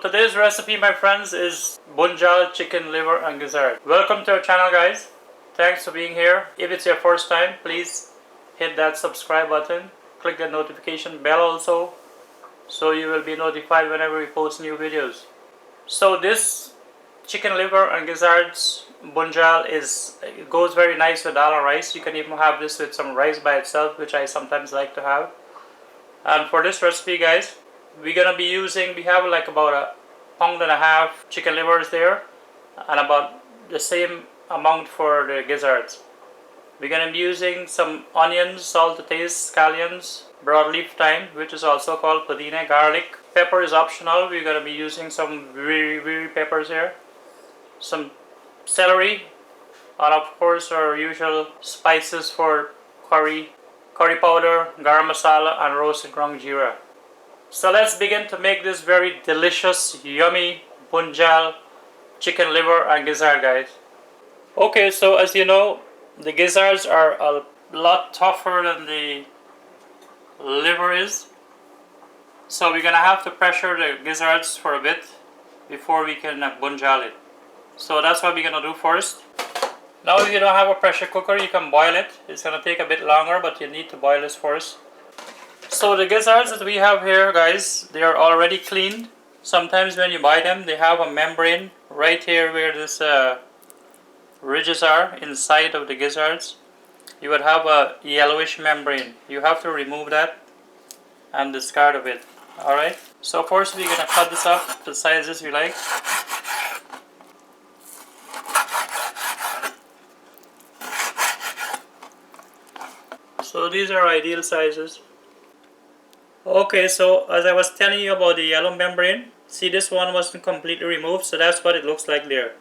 today's recipe, my friends, is Bhunjal chicken liver and gizzard. Welcome to our channel, guys. Thanks for being here. If it's your first time, please hit that subscribe button. Click the notification bell also, so you will be notified whenever we post new videos. So this chicken liver and gizzards Bhunjal it goes very nice with dal and rice. You can even have this with some rice by itself, which I sometimes like to have. And for this recipe, guys, we have like about 1.5 pounds chicken livers there, and about the same amount for the gizzards. We're gonna be using some onions, salt to taste, scallions, broadleaf thyme, which is also called pudina, garlic. Pepper is optional. We're gonna be using some very peppers here, some celery, and of course our usual spices for curry powder, garam masala, and roasted ground jeera. So let's begin to make this very delicious, yummy Bhunjal chicken liver and gizzard, guys. Okay, so as you know, the gizzards are a lot tougher than the liver is. So we're gonna have to pressure the gizzards for a bit before we can Bhunjal it. So that's what we're gonna do first. Now if you don't have a pressure cooker, you can boil it. It's gonna take a bit longer, but you need to boil this first. So the gizzards that we have here, guys, they are already cleaned. Sometimes when you buy them, they have a membrane right here where this ridges are inside of the gizzards. You would have a yellowish membrane. You have to remove that and discard of it. Alright, so first we're gonna cut this up to the sizes you like. So these are ideal sizes. Okay, so as I was telling you about the yellow membrane, see, this one wasn't completely removed, so that's what it looks like there.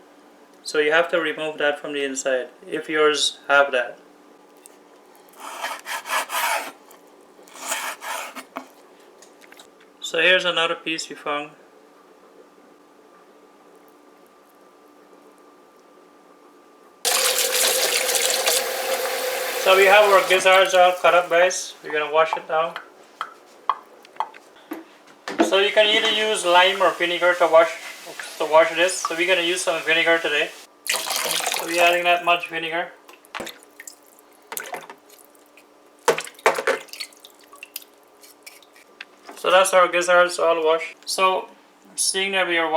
So you have to remove that from the inside, if yours have that. So here's another piece we found. So we have our gizzards all cut up, guys. We're gonna wash it now. So you can either use lime or vinegar to wash this. So we're gonna use some vinegar today. So we're adding that much vinegar. So that's our gizzards all washed. So seeing that we are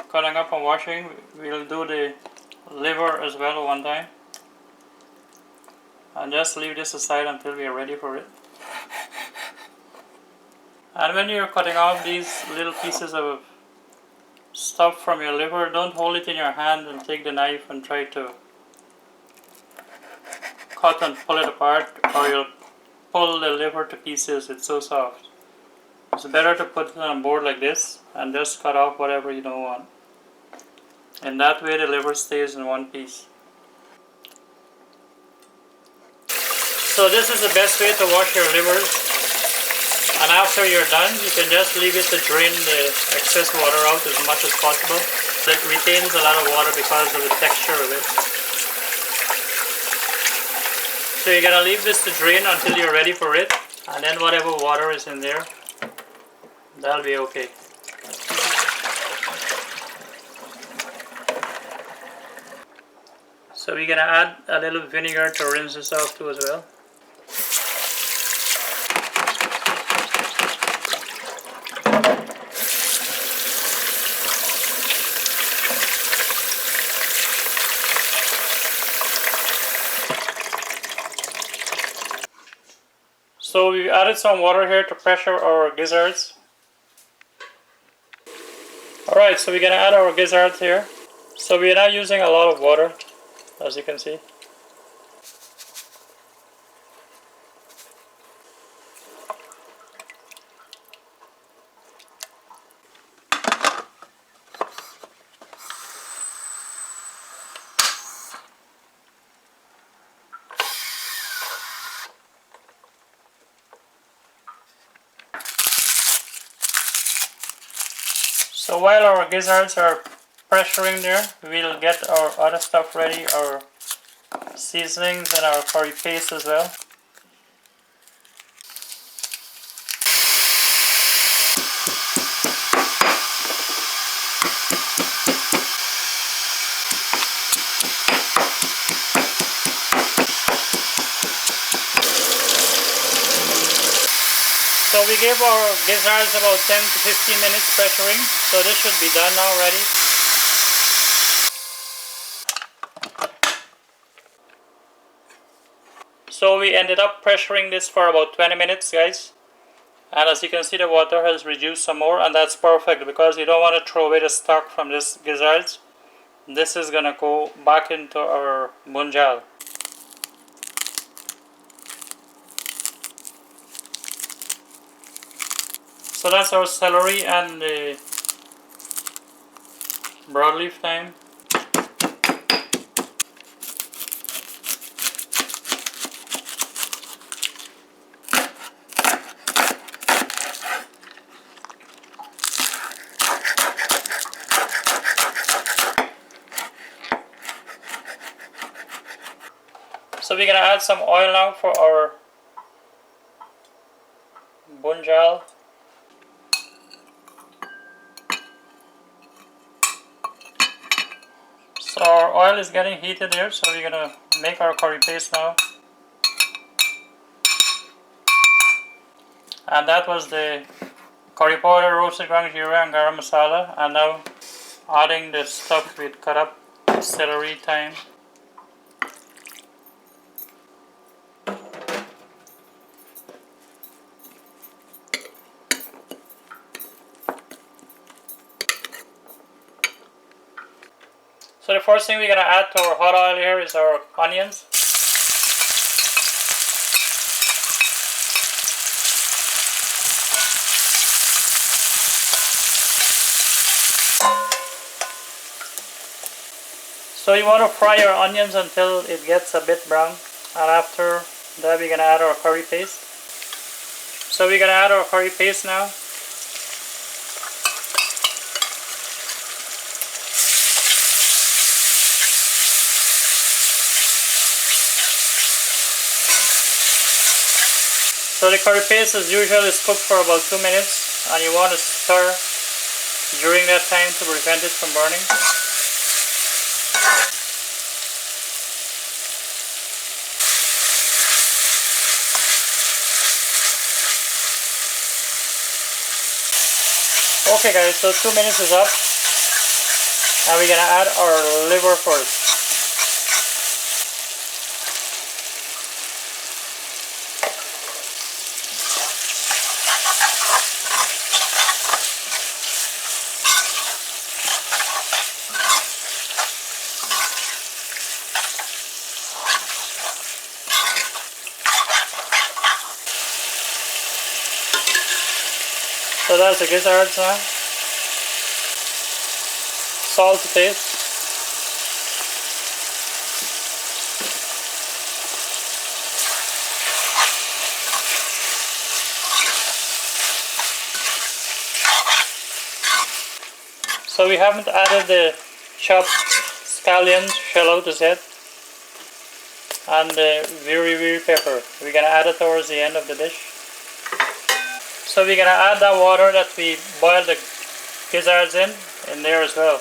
cutting up and washing, we'll do the liver as well one time. And just leave this aside until we are ready for it. And when you're cutting off these little pieces of stuff from your liver, don't hold it in your hand and take the knife and try to cut and pull it apart, or you'll pull the liver to pieces. It's so soft. It's better to put it on a board like this and just cut off whatever you don't want. And that way the liver stays in one piece. So this is the best way to wash your livers. And after you're done, you can just leave it to drain the excess water out as much as possible. It retains a lot of water because of the texture of it. So you're gonna leave this to drain until you're ready for it, and then whatever water is in there, that'll be okay. So we're gonna add a little vinegar to rinse this off too as well. So we added some water here to pressure our gizzards. Alright, so we're gonna add our gizzards here. So we're not using a lot of water, as you can see. So while our gizzards are pressuring there, we'll get our other stuff ready, our seasonings and our curry paste as well. So we gave our gizzards about 10 to 15 minutes pressuring, so this should be done now, ready. So we ended up pressuring this for about 20 minutes, guys. And as you can see, the water has reduced some more, and that's perfect because you don't want to throw away the stock from this gizzards. This is gonna go back into our bhunjal. So that's our celery and the broadleaf thyme. So we're gonna add some oil now for our bhunjal. So our oil is getting heated here, so we're gonna make our curry paste now. And that was the curry powder, roasted ground geera and garam masala. And now adding the stuff with cut up celery, thyme. So the first thing we're gonna add to our hot oil here is our onions. So you want to fry your onions until it gets a bit brown, and after that we're gonna add our curry paste. So we're gonna add our curry paste now. So the curry paste as usual is cooked for about 2 minutes, and you want to stir during that time to prevent it from burning. Okay guys, so 2 minutes is up, and we're gonna add our liver first. So that's the gizzards now. Salt to taste. So we haven't added the chopped scallions, shallots yet, and the very pepper. We're gonna add it towards the end of the dish. So we're gonna add that water that we boiled the gizzards in there as well.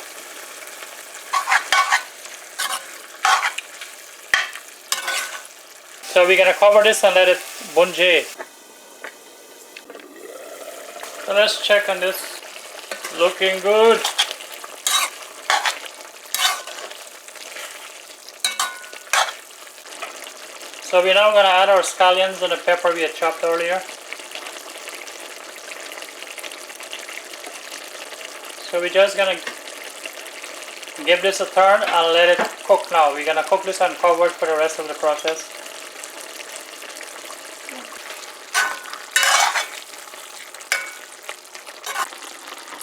So we're gonna cover this and let it bhunjal. So let's check on this. Looking good. So we're now gonna add our scallions and the pepper we had chopped earlier. So we're just gonna give this a turn and let it cook now. We're gonna cook this uncovered for the rest of the process.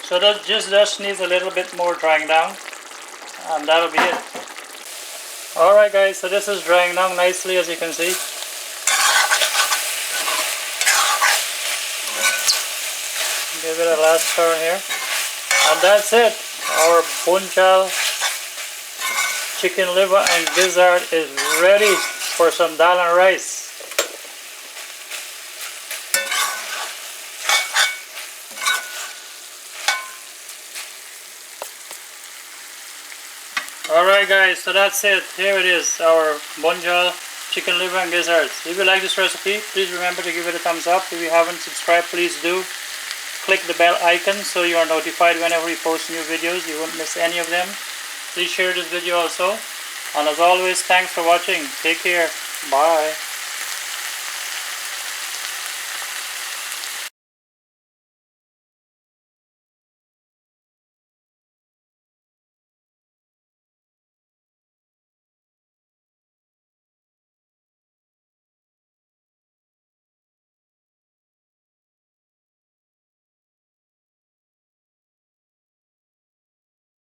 So that just needs a little bit more drying down, and that'll be it. Alright guys, so this is drying down nicely, as you can see. Give it a last turn here. And that's it. Our bhunjal chicken liver and gizzard is ready for some dal and rice. Alright guys, so that's it. Here it is, our Bhunjal chicken liver and gizzards. If you like this recipe, please remember to give it a thumbs up. If you haven't subscribed, please do. Click the bell icon so you are notified whenever we post new videos. You won't miss any of them. Please share this video also. And as always, thanks for watching. Take care. Bye.